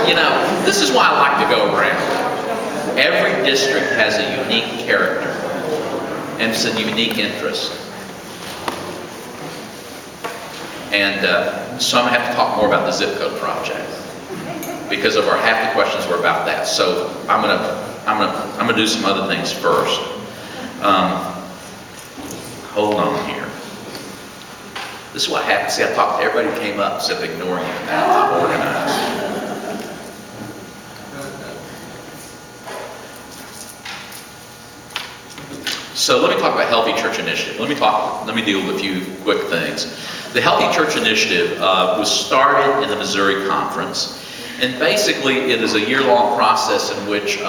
You know, this is why I like to go around. Every district has a unique character and some unique interest. And so I'm going to have to talk more about the zip code project because of half the questions were about that. So I'm going to do some other things first. Hold on here. This is what happened. See, I talked to everybody who came up, except ignoring it. Now I'm organized. So let me talk about Healthy Church Initiative. Let me deal with a few quick things. The Healthy Church Initiative was started in the Missouri Conference, and basically it is a year-long process in which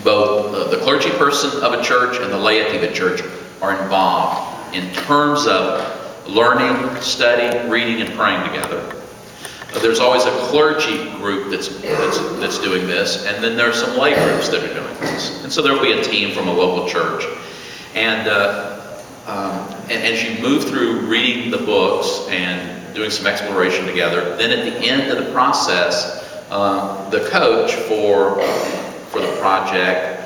both the clergy person of a church and the laity of a church are involved in terms of learning, studying, reading, and praying together. There's always a clergy group that's doing this, and then there are some lay groups that are doing this. And so there will be a team from a local church. And as you move through reading the books and doing some exploration together, then at the end of the process, the coach for the project,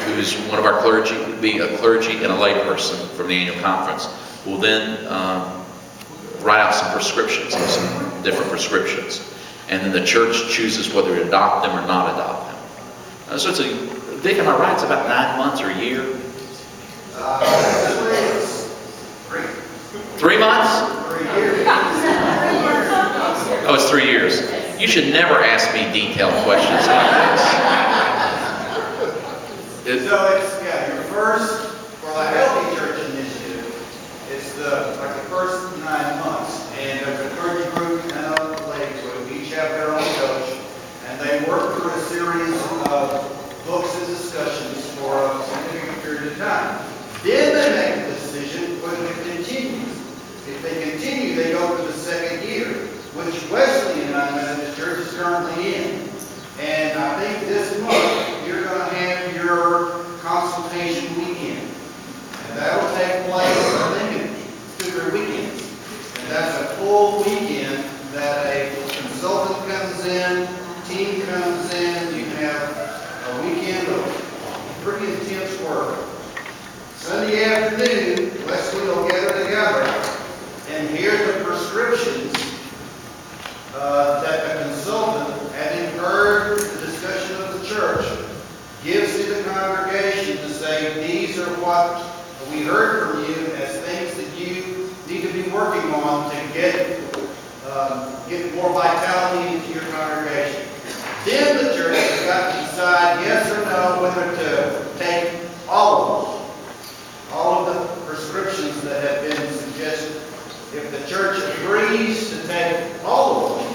who's one of our clergy, be a clergy and a lay person from the annual conference, will then write out some prescriptions, some different prescriptions. And then the church chooses whether to adopt them or not adopt them. So Dick, am I right? It's about 9 months or a year? 3 months? 3 years. Oh, it's 3 years. You should never ask me detailed questions like this. So it's, your first, for the Healthy Church Initiative, it's the first 9 months. And there's a clergy group and a lay group. Each have their own coach. And they work through a series of books and discussions for a significant period of time. Then they make the decision whether to continue. If they continue, they go to the second year, which Wesley and I Methodist Church is currently in. And I think this month you're going to have your consultation weekend. And that will take place, I think, in 2 or 3 weekends. And that's a full weekend that a consultant comes in, team comes in, you have a weekend of pretty intense work. Sunday afternoon, Wesley will gather together and hear the prescriptions that the consultant, having heard the discussion of the church, gives to the congregation to say, these are what we heard from you as things that you need to be working on to get more vitality into your congregation. Then the church has got to decide yes or no whether to take all of the prescriptions that have been suggested. If the church agrees to take all of them,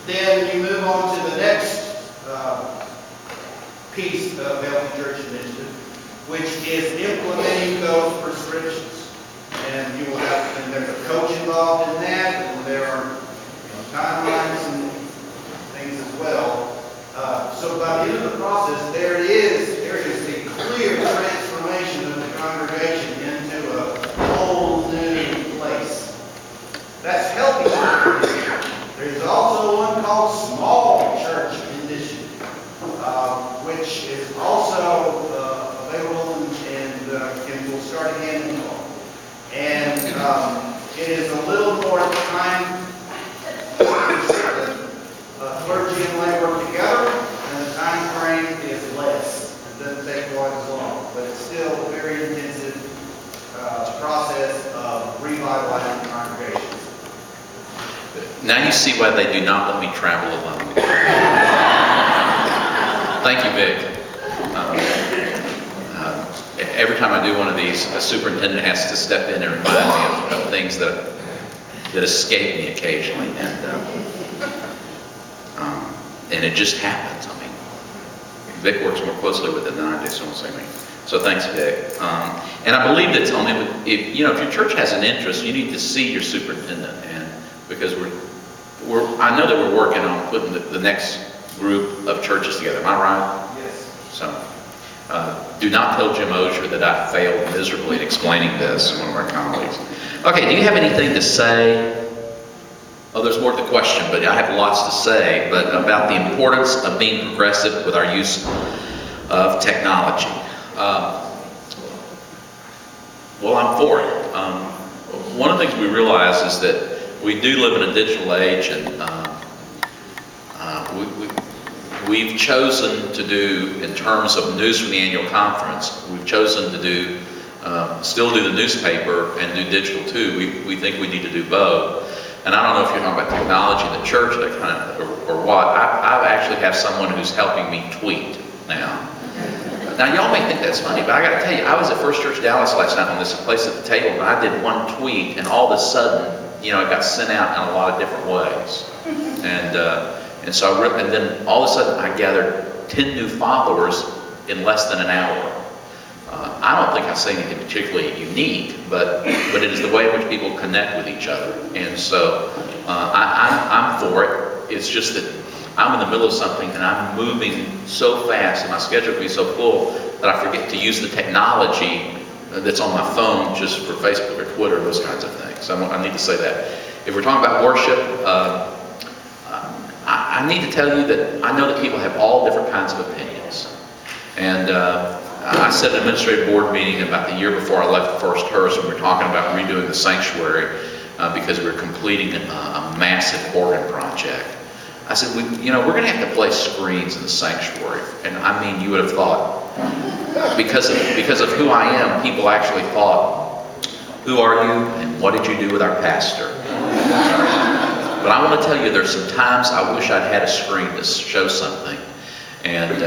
then you move on to the next piece of Healthy Church Initiative, which is implementing those prescriptions. And you will have, and there's a coach involved in that, and there are timelines and things as well. So by the end of the process, there is a clear transformation of the congregation into a whole new place. That's Healthy Church Initiative. There's also one called Small Church Initiative, which is also available and will start again in fall. And it is a little more time restricted. Clergy and lay work together, and the time frame is less. It doesn't take quite as long, but it's still a very intensive process of revitalizing congregations. Now you see why they do not let me travel alone. Thank you, Vic. Every time I do one of these, a superintendent has to step in and remind me of things that escape me occasionally, and it just happens. I mean, Vic works more closely with it than I do, so So thanks, Vic. And I believe that only if your church has an interest, you need to see your superintendent, and because I know that we're working on putting the next group of churches together. Am I right? Yes. So, do not tell Jim Osier that I failed miserably in explaining this, one of our colleagues. Okay, do you have anything to say? Well, there's more to the question, but I have lots to say, but about the importance of being progressive with our use of technology. Well, I'm for it. One of the things we realize is that we do live in a digital age, and we've chosen to do, in terms of news from the annual conference, we've chosen to do, still do the newspaper and do digital too. We think we need to do both. And I don't know if you're talking about technology in the church, that kind of, or what. I actually have someone who's helping me tweet now. Now, y'all may think that's funny, but I got to tell you, I was at First Church Dallas last night on this place at the table, and I did one tweet, and all of a sudden, you know, it got sent out in a lot of different ways. And so and then all of a sudden, I gathered 10 new followers in less than an hour. I don't think I say anything particularly unique, but it is the way in which people connect with each other. And so I'm for it. It's just that I'm in the middle of something and I'm moving so fast and my schedule can be so full that I forget to use the technology that's on my phone just for Facebook or Twitter, those kinds of things. So I need to say that. If we're talking about worship, I need to tell you that I know that people have all different kinds of opinions. And I said at an administrative board meeting about the year before I left the First Hearse, when we were talking about redoing the sanctuary because we were completing a massive organ project. I said, we're going to have to place screens in the sanctuary. And I mean, you would have thought, because of who I am, people actually thought, who are you and what did you do with our pastor? But I want to tell you, there's some times I wish I'd had a screen to show something. And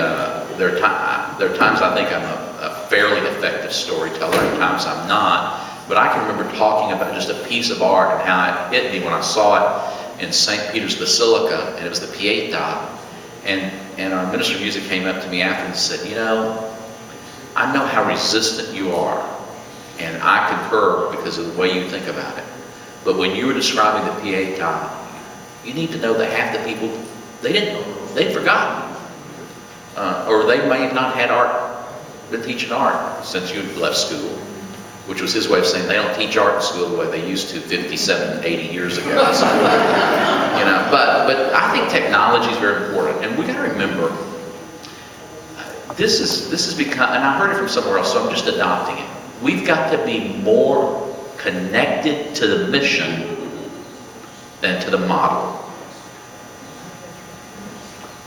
there are times I think I'm a fairly effective storyteller, and times I'm not. But I can remember talking about just a piece of art and how it hit me when I saw it in St. Peter's Basilica, and it was the Pietà. And our minister of music came up to me after and said, I know how resistant you are, and I concur because of the way you think about it. But when you were describing the Pietà, you need to know that half the people, they'd forgotten. Or they may have not had been teaching art since you left school, which was his way of saying they don't teach art in school the way they used to 57, 80 years ago. So, but I think technology is very important, and we got to remember this has become, and I heard it from somewhere else, so I'm just adopting it. We've got to be more connected to the mission than to the model.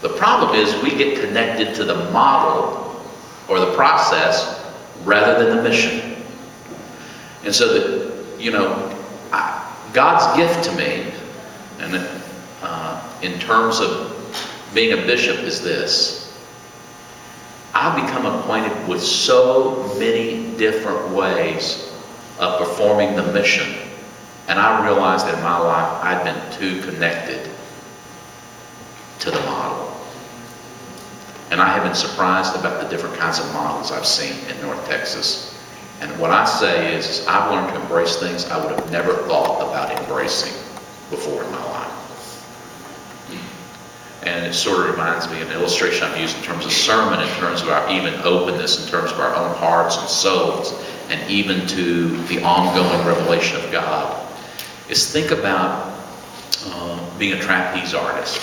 The problem is we get connected to the model or the process rather than the mission. And so that, God's gift to me, and in terms of being a bishop, is this. I've become acquainted with so many different ways of performing the mission. And I realized that in my life I'd been too connected to the model. And I have been surprised about the different kinds of models I've seen in North Texas. And what I say is I've learned to embrace things I would have never thought about embracing before in my life. And it sort of reminds me of an illustration I've used in terms of sermon, in terms of our even openness, in terms of our own hearts and souls, and even to the ongoing revelation of God, is think about being a trapeze artist.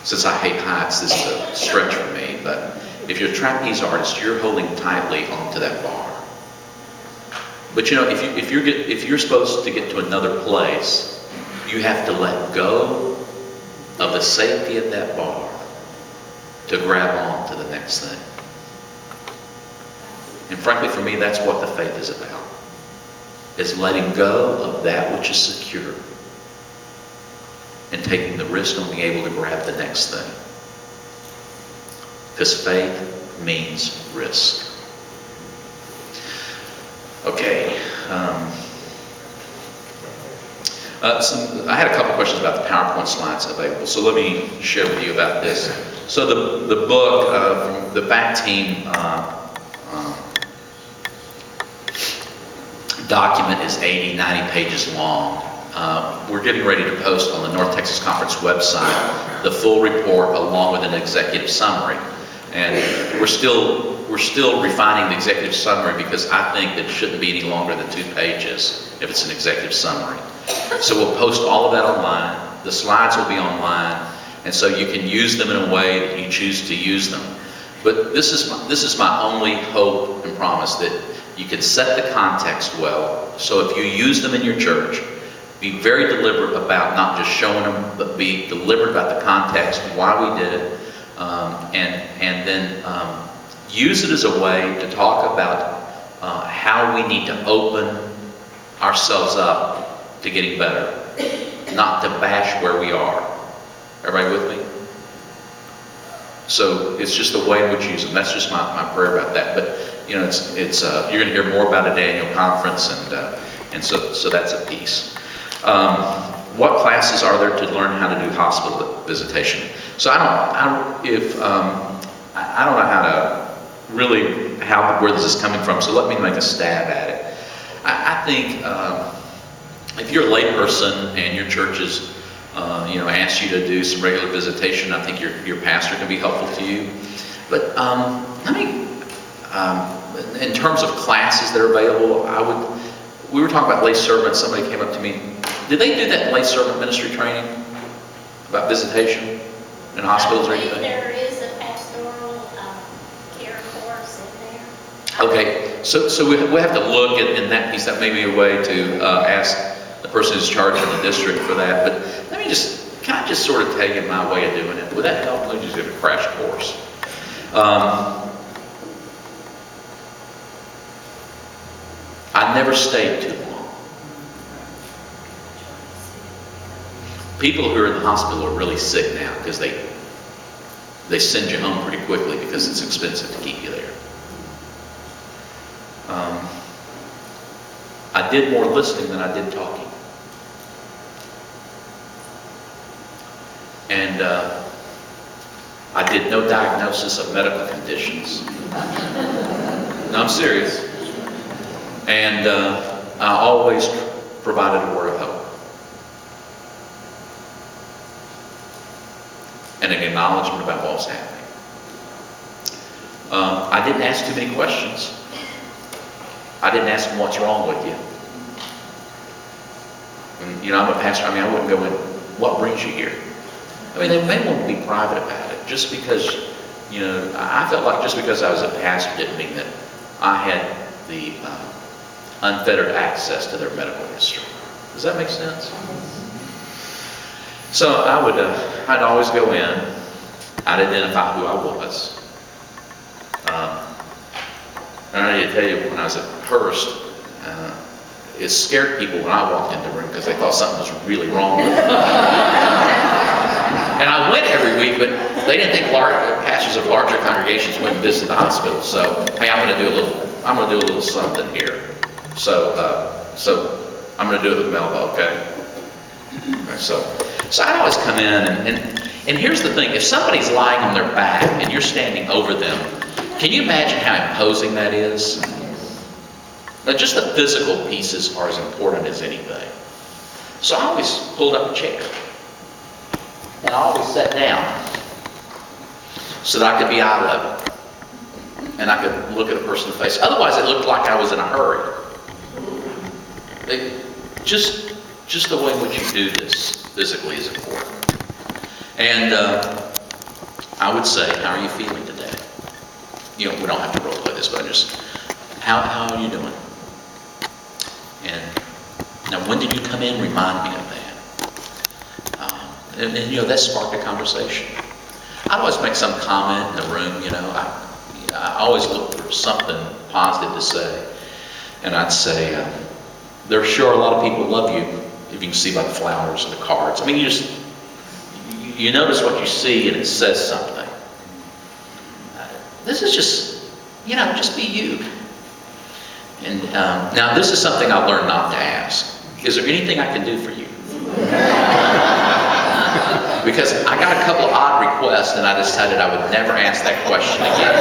Since I hate heights, this is a stretch for me, but if you're a trapeze artist, you're holding tightly onto that bar. But if you're supposed to get to another place, you have to let go of the safety of that bar to grab on to the next thing. And frankly, for me, that's what the faith is about. Is letting go of that which is secure and taking the risk on being able to grab the next thing. Because faith means risk. Okay. I had a couple questions about the PowerPoint slides available, so let me share with you about this. So the book from the back team document is 80, 90 pages long. We're getting ready to post on the North Texas Conference website the full report along with an executive summary. And we're still refining the executive summary because I think that it shouldn't be any longer than 2 pages if it's an executive summary. So we'll post all of that online. The slides will be online, and so you can use them in a way that you choose to use them. But this is my only hope and promise, that you can set the context well. So if you use them in your church, be very deliberate about not just showing them, but be deliberate about the context, why we did it, and then use it as a way to talk about how we need to open ourselves up to getting better, not to bash where we are. Everybody with me? So it's just the way in which you use them. That's just my prayer about that. But you know, it's you're going to hear more about it at the annual conference, and so that's a piece. What classes are there to learn how to do hospital visitation? So I don't know how to really where this is coming from. So let me make a stab at it. I think if you're a lay person and your church is asks you to do some regular visitation, I think your pastor can be helpful to you. But in terms of classes that are available, we were talking about lay servants. Somebody came up to me. Did they do that lay servant ministry training about visitation in hospitals or anything? There is a pastoral care course in there. Okay, so we have to look at in that piece. That may be a way to ask the person who's charged in the district for that. But can I just sort of tell you my way of doing it? Would that help? Let me just give a crash course. I never stayed too long. People who are in the hospital are really sick now because they send you home pretty quickly because it's expensive to keep you there. I did more listening than I did talking. And I did no diagnosis of medical conditions. No, I'm serious. And I always provided a word of hope. And an acknowledgement about what was happening. I didn't ask too many questions. I didn't ask them, what's wrong with you? And, I'm a pastor. I wouldn't go in, what brings you here? They may want to be private about it. Just because, I felt like just because I was a pastor didn't mean that I had the unfettered access to their medical history. Does that make sense? So I'd always go in. I'd identify who I was. And I need to tell you, when I was at Hearst, it scared people when I walked in the room because they thought something was really wrong with me. And I went every week, but they didn't think pastors of larger congregations wouldn't visit the hospital. So, hey, I'm going to do a little something here. So I'm going to do it with Melba, okay? So I'd always come in, and here's the thing: if somebody's lying on their back and you're standing over them, can you imagine how imposing that is? Now, just the physical pieces are as important as anything. So I always pulled up a chair. And I always sat down so that I could be out of it. And I could look at a person in the face. Otherwise, it looked like I was in a hurry. Just the way in which you do this physically is important. And I would say, how are you feeling today? We don't have to role play this, but how are you doing? And now, when did you come in? Remind me of that. And that sparked a conversation. I'd always make some comment in the room, I always look for something positive to say. And I'd say, there sure a lot of people love you, if you can see by the flowers and the cards. You notice what you see and it says something. This is just be you. And now this is something I learned not to ask. Is there anything I can do for you? Because I got a couple of odd requests and I decided I would never ask that question again.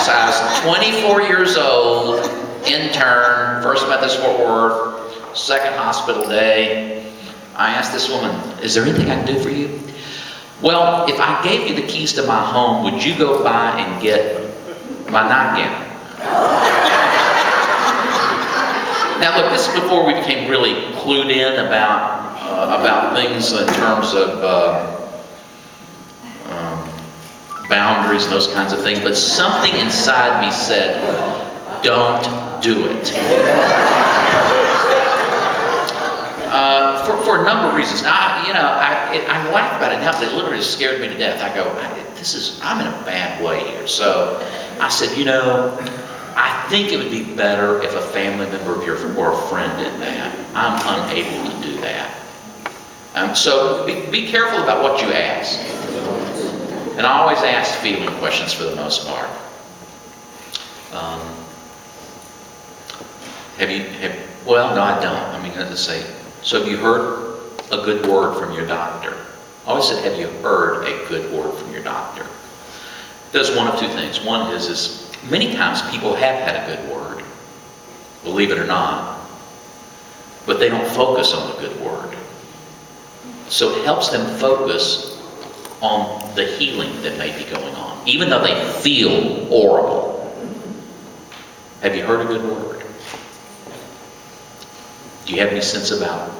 So I was 24 years old, intern, First Methodist Fort Worth, second hospital day. I asked this woman, is there anything I can do for you? Well, if I gave you the keys to my home, would you go by and get my nightgown? Now look, this is before we became really clued in about about things in terms of boundaries and those kinds of things, but something inside me said, don't do it. For a number of reasons. Now, I laugh about it now, but it literally scared me to death. I go, I'm in a bad way here. So I said, I think it would be better if a family member of yours or a friend did that. I'm unable to do that. So be careful about what you ask. And I always ask feeling questions for the most part. Well, no, I don't. I mean, let's say, so have you heard a good word from your doctor? I always said, have you heard a good word from your doctor? It does one of two things. One is many times people have had a good word, believe it or not, but they don't focus on the good word. So it helps them focus on the healing that may be going on, even though they feel horrible. Have you heard a good word? Do you have any sense about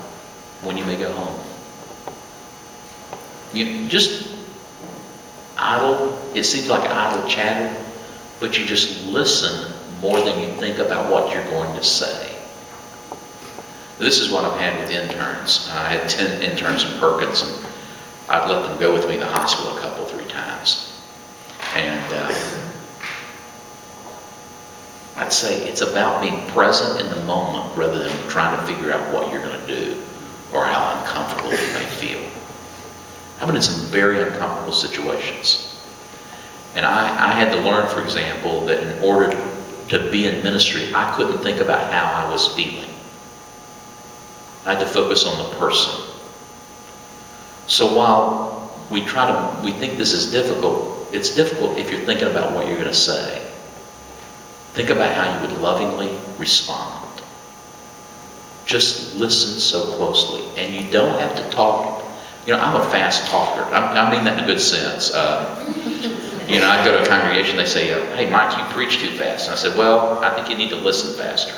when you may go home? You just idle, it seems like idle chatter, but you just listen more than you think about what you're going to say. This is what I've had with interns. I had 10 interns in Perkins, and I'd let them go with me to the hospital a couple, 3 times. And I'd say it's about being present in the moment rather than trying to figure out what you're going to do or how uncomfortable you may feel. I've been in some very uncomfortable situations. And I had to learn, for example, that in order to be in ministry, I couldn't think about how I was feeling. I had to focus on the person. So while we think this is difficult, it's difficult if you're thinking about what you're going to say. Think about how you would lovingly respond. Just listen so closely. And you don't have to talk. I'm a fast talker. I mean that in a good sense. I go to a congregation, they say, hey, Mike, you preach too fast. And I said, well, I think you need to listen faster.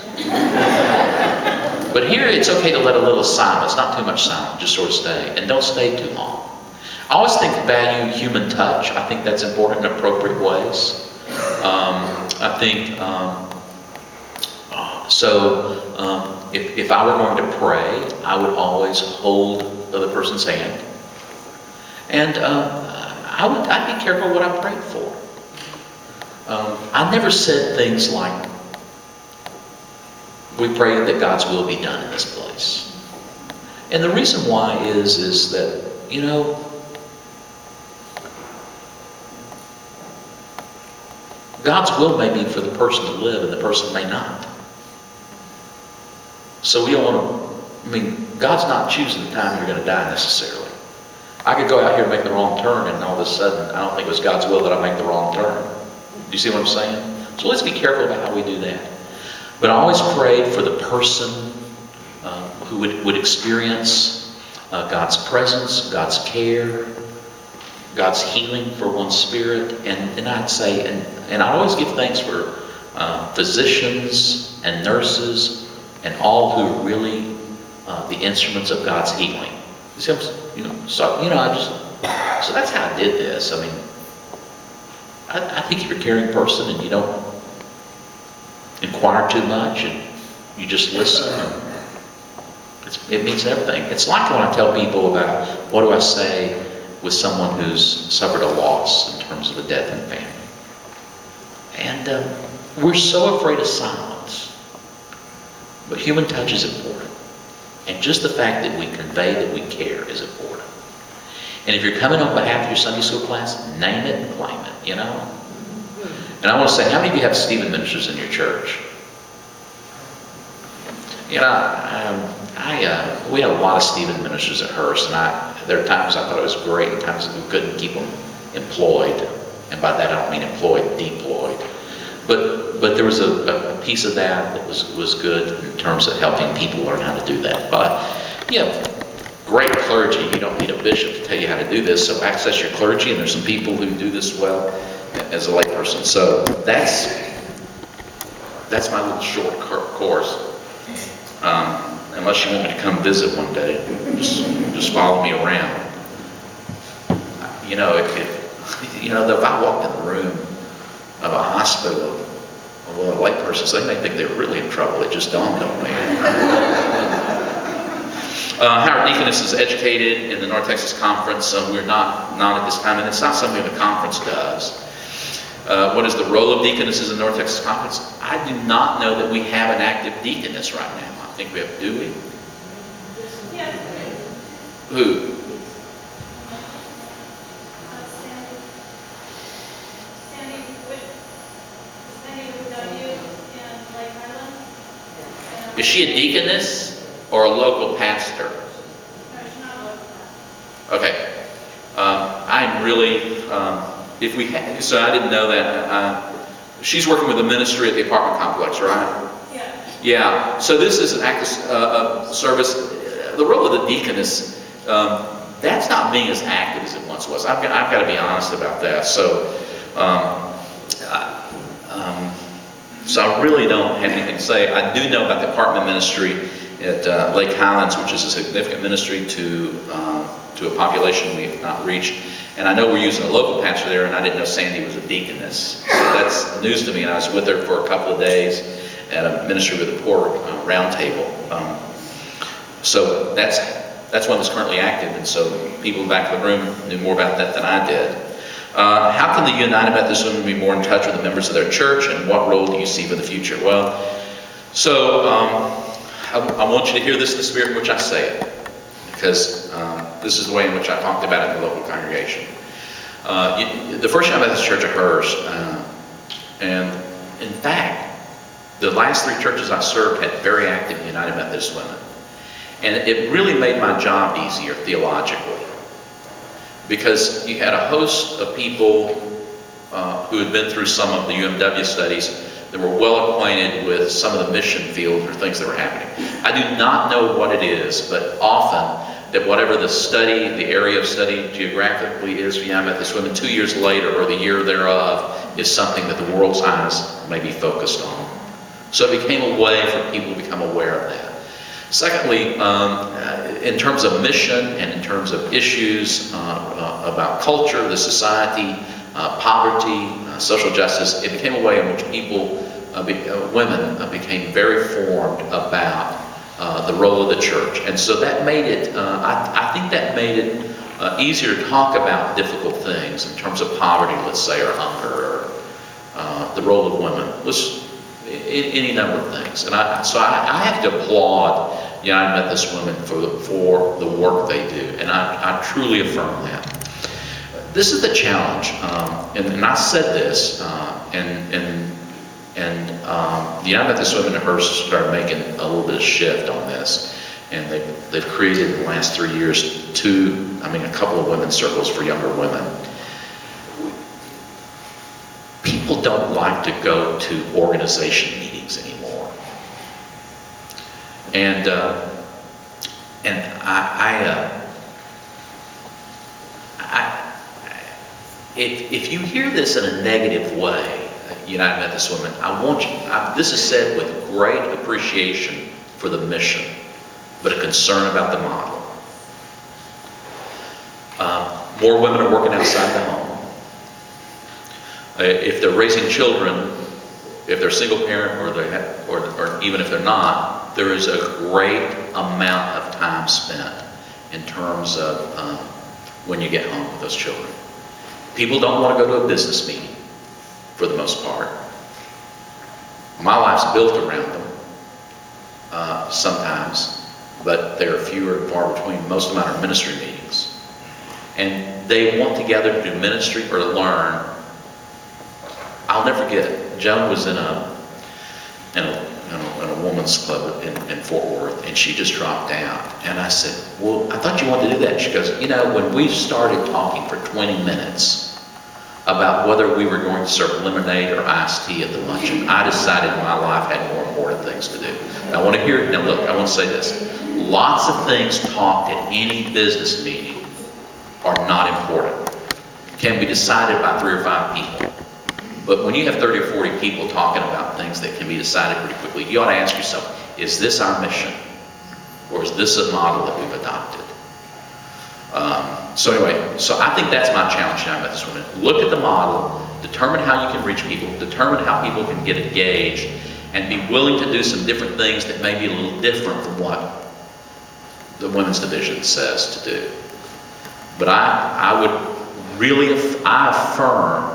But here it's okay to let a little silence, not too much silence, just sort of stay. And don't stay too long. I always value human touch. I think that's important in appropriate ways. If I were going to pray, I would always hold the other person's hand. And I'd be careful what I prayed for. I never said things like, we pray that God's will be done in this place. And the reason why is that, God's will may be for the person to live and the person may not. So we don't want to, God's not choosing the time you're going to die necessarily. I could go out here and make the wrong turn and all of a sudden I don't think it was God's will that I make the wrong turn. Do you see what I'm saying? So let's be careful about how we do that. But I always prayed for the person who would experience God's presence, God's care, God's healing for one's spirit. And I'd say, and I always give thanks for physicians and nurses and all who are really the instruments of God's healing. So that's how I did this. I think if you're a caring person and you don't inquire too much and you just listen, it means everything. It's like when I tell people about what do I say with someone who's suffered a loss in terms of a death in the family. And we're so afraid of silence. But human touch is important. And just the fact that we convey that we care is important. And if you're coming on behalf of your Sunday school class, name it and claim it, And I want to say, how many of you have Stephen ministers in your church? We had a lot of Stephen ministers at Hearst, and there are times I thought it was great, and times we couldn't keep them employed. And by that I don't mean employed, deployed. But there was a piece of that was good in terms of helping people learn how to do that. But great clergy. You don't need a bishop to tell you how to do this. So access your clergy, and there's some people who do this well as a layperson. So that's my little short course. unless you want me to come visit one day, just follow me around. You know, if I walked in the room of a hospital with a lay person, they may think they're really in trouble. It just dawned on me. Howard Deaconess is educated in the North Texas Conference. We're not at this time, and it's not something the conference does. What is the role of deaconesses in the North Texas Conference? I do not know that we have an active deaconess right now. I think we have, do we? Yes. Who? Sandy with W in Lake Highlands. Is she a deaconess or a local pastor? Okay. I'm really, if we had, so I didn't know that. She's working with the ministry at the apartment complex, right? Yeah. Yeah. So this is an active service. The role of the deaconess, that's not being as active as it once was. I've got to be honest about that. So, so I really don't have anything to say. I do know about the apartment ministry at Lake Highlands, which is a significant ministry to a population we have not reached. And I know we're using a local pastor there, and I didn't know Sandy was a deaconess. So that's news to me, and I was with her for a couple of days at a ministry with the poor roundtable. So that's one that's currently active, and so people back in the room knew more about that than I did. How can the United Methodist Women be more in touch with the members of their church, and what role do you see for the future? Well, so I want you to hear this in the spirit in which I say it, because this is the way in which I talked about it in the local congregation. The First United Methodist Church of Hearst, and in fact, the last 3 churches I served had very active United Methodist women. And it really made my job easier theologically, because you had a host of people who had been through some of the UMW studies that were well acquainted with some of the mission field or things that were happening. I do not know what it is, but often that whatever the study, the area of study geographically is for United Methodist women, 2 years later or the year thereof is something that the world's eyes may be focused on. So it became a way for people to become aware of that. Secondly, in terms of mission and in terms of issues about culture, the society, poverty, social justice, it became a way in which people, women, became very formed about the role of the church. And so that made it, I think that made it easier to talk about difficult things in terms of poverty, let's say, or hunger, or the role of women. Any number of things. And so I have to applaud United Methodist Women for the work they do, and I truly affirm that. This is the challenge, and I said this, and the United Methodist Women at Hearst started making a little bit of shift on this, and they've created in the last 3 years a couple of women's circles for younger women. People don't like to go to organization meetings anymore, and if you hear this in a negative way, United Methodist Women, this is said with great appreciation for the mission, but a concern about the model. More women are working outside the home. If they're raising children, if they're single parent or even if they're not, there is a great amount of time spent in terms of when you get home with those children. People don't want to go to a business meeting for the most part. My life's built around them sometimes, but they're fewer and far between. Most of mine are ministry meetings. And they want to gather to do ministry or to learn. I'll never forget, Joan was in a woman's club in Fort Worth, and she just dropped out. And I said, well, I thought you wanted to do that. She goes, when we started talking for 20 minutes about whether we were going to serve lemonade or iced tea at the luncheon, I decided my life had more important things to do. And I want to hear, now look, I want to say this. Lots of things talked at any business meeting are not important. Can be decided by 3 or 5 people. But when you have 30 or 40 people talking about things that can be decided pretty quickly, you ought to ask yourself, is this our mission? or is this a model that we've adopted? So anyway, so I think that's my challenge now with this women. Look at the model, determine how you can reach people, determine how people can get engaged, and be willing to do some different things that may be a little different from what the women's division says to do. But I would really, I affirm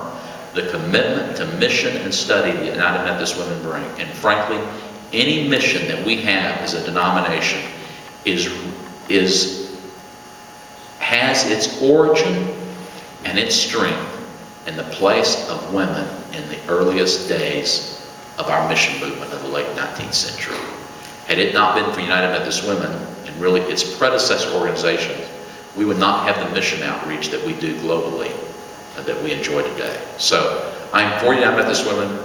the commitment to mission and study that United Methodist Women bring. And frankly, any mission that we have as a denomination has its origin and its strength in the place of women in the earliest days of our mission movement of the late 19th century. Had it not been for United Methodist Women and really its predecessor organizations, we would not have the mission outreach that we do globally that we enjoy today. So I'm for United Methodist Women.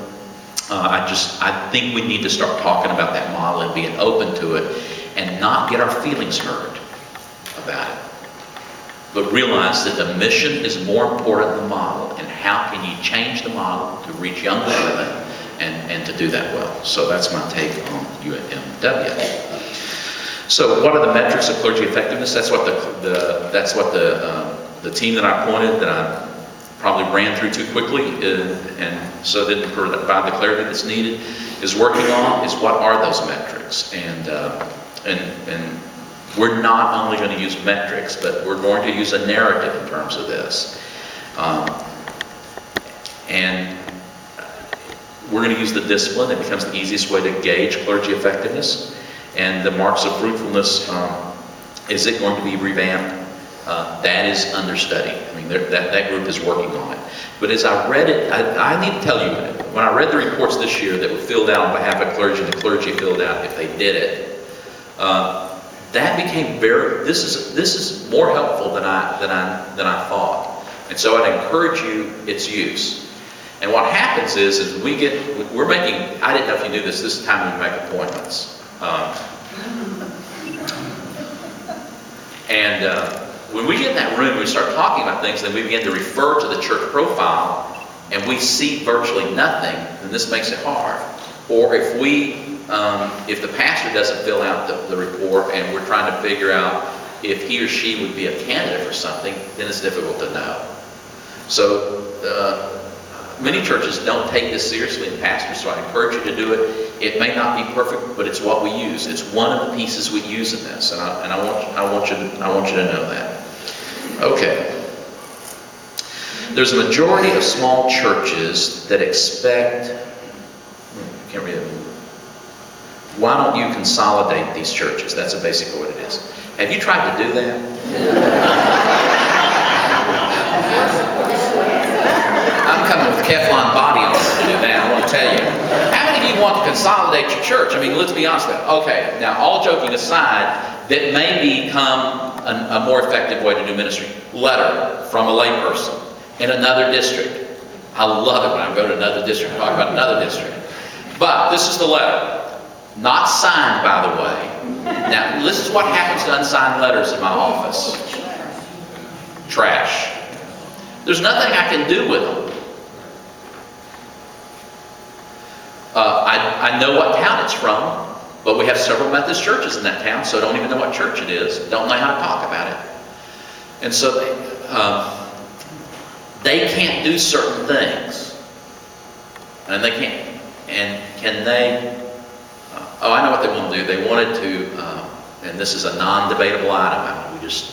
I think we need to start talking about that model and being open to it and not get our feelings hurt about it. But realize that the mission is more important than the model, and how can you change the model to reach younger women and to do that well. So that's my take on UMW. So what are the metrics of clergy effectiveness? That's what the team that I appointed, that I probably ran through too quickly and so didn't provide the clarity that's needed, is working on, is what are those metrics. And we're not only going to use metrics, but we're going to use a narrative in terms of this. And we're going to use the discipline. It becomes the easiest way to gauge clergy effectiveness. And the marks of fruitfulness, is it going to be revamped? That is understudy. I mean, that group is working on it. But as I read it, I need to tell you, when I read the reports this year that were filled out on behalf of clergy, and the clergy filled out if they did it, that became this is more helpful than I thought. And so I'd encourage you its use. And what happens is we're making, I didn't know if you knew this is the time we make appointments. When we get in that room, we start talking about things, then we begin to refer to the church profile, and we see virtually nothing, then this makes it hard. Or if the pastor doesn't fill out the report, and we're trying to figure out if he or she would be a candidate for something, then it's difficult to know. So many churches don't take this seriously in pastors, so I encourage you to do it. It may not be perfect, but it's what we use. It's one of the pieces we use in this, and I want you to know that. Okay. There's a majority of small churches that expect. Can't read it. Why don't you consolidate these churches? That's basically what it is. Have you tried to do that? I'm coming with Teflon body on to do that, I want to tell you. How many of you want to consolidate your church? I mean, let's be honest. Okay, now all joking aside, that may become a more effective way to do ministry. Letter from a layperson in another district. I love it when I go to another district and talk about another district. But this is the letter. Not signed, by the way. Now, this is what happens to unsigned letters in my office. Trash. There's nothing I can do with them. I know what town it's from, but we have several Methodist churches in that town, so I don't even know what church it is. Don't know how to talk about it. And so they can't do certain things. And they can't. And can they... I know what they want to do. They wanted to, and this is a non-debatable item, we just